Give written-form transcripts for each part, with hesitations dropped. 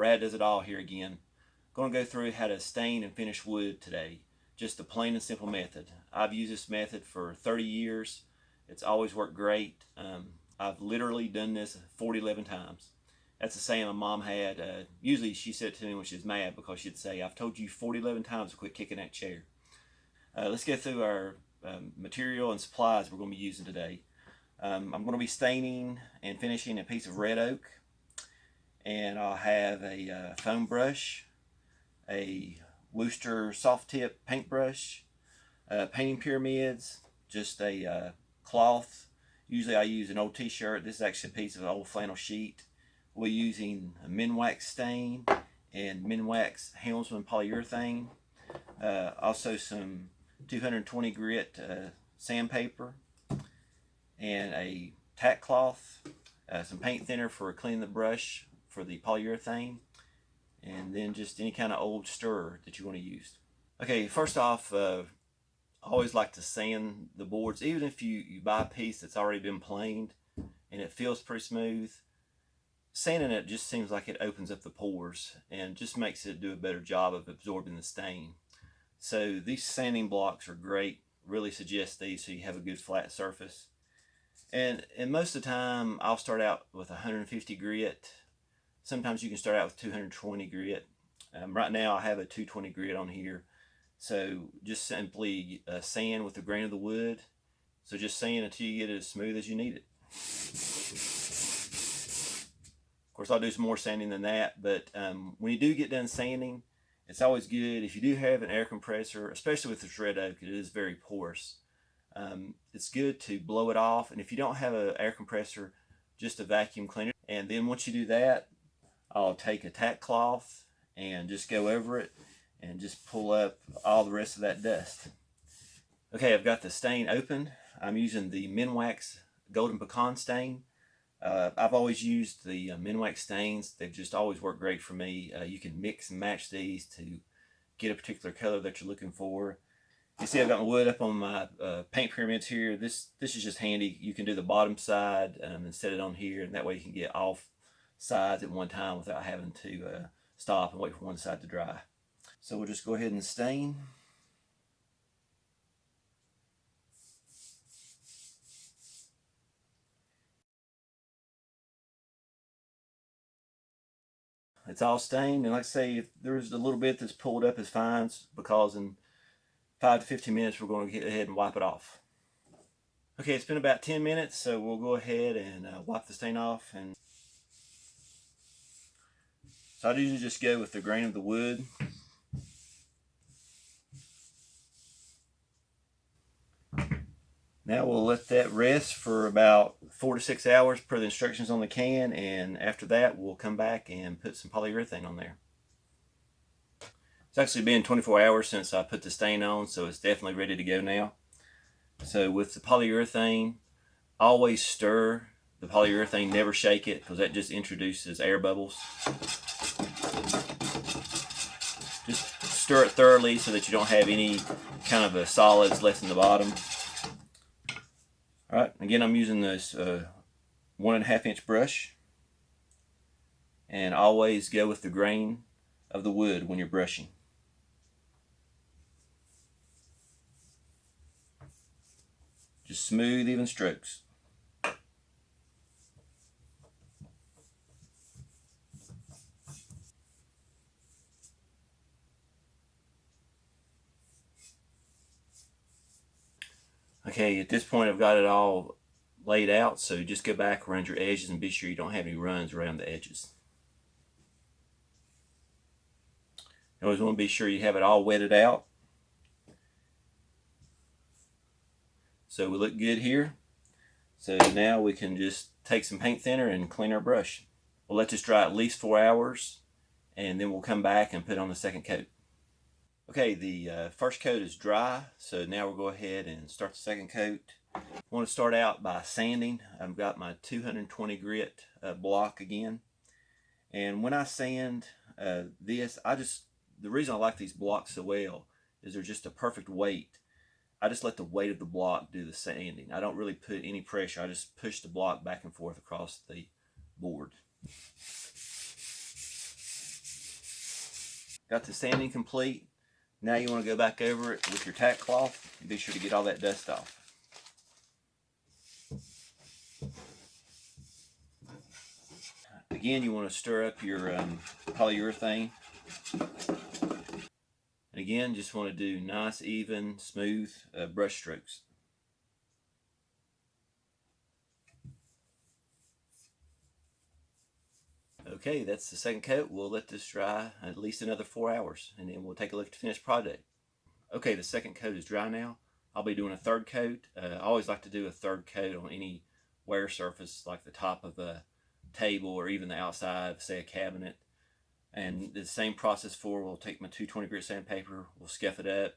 Brad Does It All here again. Going to go through how to stain and finish wood today. Just a plain and simple method. I've used this method for 30 years. It's always worked great. I've literally done this 11 times. That's the saying my mom had. Usually she said it to me when she was mad because she'd say, "I've told you 11 times to quit kicking that chair." Let's get through our material and supplies we're going to be using today. I'm going to be staining and finishing a piece of red oak, and I'll have a foam brush, a Worcester soft tip paintbrush, painting pyramids, just a cloth. Usually I use an old t-shirt. This is actually a piece of an old flannel sheet. We're using a Minwax stain and Minwax Helmsman polyurethane. Also some 220 grit sandpaper and a tack cloth, some paint thinner for cleaning the brush for the polyurethane, and then just any kind of old stirrer that you want to use. Okay, first off, I always like to sand the boards. Even if you buy a piece that's already been planed and it feels pretty smooth, sanding it just seems like it opens up the pores and just makes it do a better job of absorbing the stain. So these sanding blocks are great. Really suggest these so you have a good flat surface. And most of the time I'll start out with 150 grit. Sometimes you can start out with 220 grit. Right now I have a 220 grit on here. So just simply sand with the grain of the wood. So just sand until you get it as smooth as you need it. Of course, I'll do some more sanding than that, but when you do get done sanding, it's always good if you do have an air compressor, especially with this red oak. It is very porous. It's good to blow it off, and if you don't have an air compressor, just a vacuum cleaner. And then once you do that, I'll take a tack cloth and just go over it and just pull up all the rest of that dust. Okay, I've got the stain open. I'm using the Minwax Golden Pecan stain. I've always used the Minwax stains. They've just always worked great for me. You can mix and match these to get a particular color that you're looking for. You see I've got my wood up on my paint pyramids here. This is just handy. You can do the bottom side and set it on here, and that way you can get all sides at one time without having to stop and wait for one side to dry. So we'll just go ahead and stain. It's all stained, and like I say, if there's a little bit that's pulled up, is fine, because in 5 to 15 minutes we're going to get ahead and wipe it off. Okay, it's been about 10 minutes, so we'll go ahead and wipe the stain off. And so I usually just go with the grain of the wood. Now we'll let that rest for about 4 to 6 hours per the instructions on the can, and after that we'll come back and put some polyurethane on there. It's actually been 24 hours since I put the stain on, so it's definitely ready to go now. So with the polyurethane, always stir the polyurethane, never shake it, because that just introduces air bubbles. Just stir it thoroughly so that you don't have any kind of solids left in the bottom. All right, again, I'm using this 1.5 inch brush, and always go with the grain of the wood when you're brushing. Just smooth, even strokes. Okay, at this point I've got it all laid out, so just go back around your edges and be sure you don't have any runs around the edges. You always want to be sure you have it all wetted out. So we look good here. So now we can just take some paint thinner and clean our brush. We'll let this dry at least 4 hours, and then we'll come back and put on the second coat. Okay, the first coat is dry, so now we'll go ahead and start the second coat. I want to start out by sanding. I've got my 220 grit block again, and when I sand this, the reason I like these blocks so well is they're just a perfect weight. I just let the weight of the block do the sanding. I don't really put any pressure. I just push the block back and forth across the board. Got the sanding complete. Now you want to go back over it with your tack cloth and be sure to get all that dust off. Again, you want to stir up your polyurethane. And again, just want to do nice, even, smooth brush strokes. Okay, that's the second coat. We'll let this dry at least another 4 hours, and then we'll take a look at the finished product. Okay, the second coat is dry now. I'll be doing a third coat. I always like to do a third coat on any wear surface, like the top of a table or even the outside of, say, a cabinet. And the same process for, we'll take my 220 grit sandpaper, we'll scuff it up,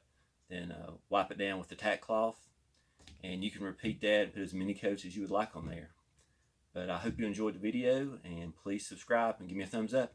then wipe it down with the tack cloth, and you can repeat that and put as many coats as you would like on there. But I hope you enjoyed the video, and please subscribe and give me a thumbs up.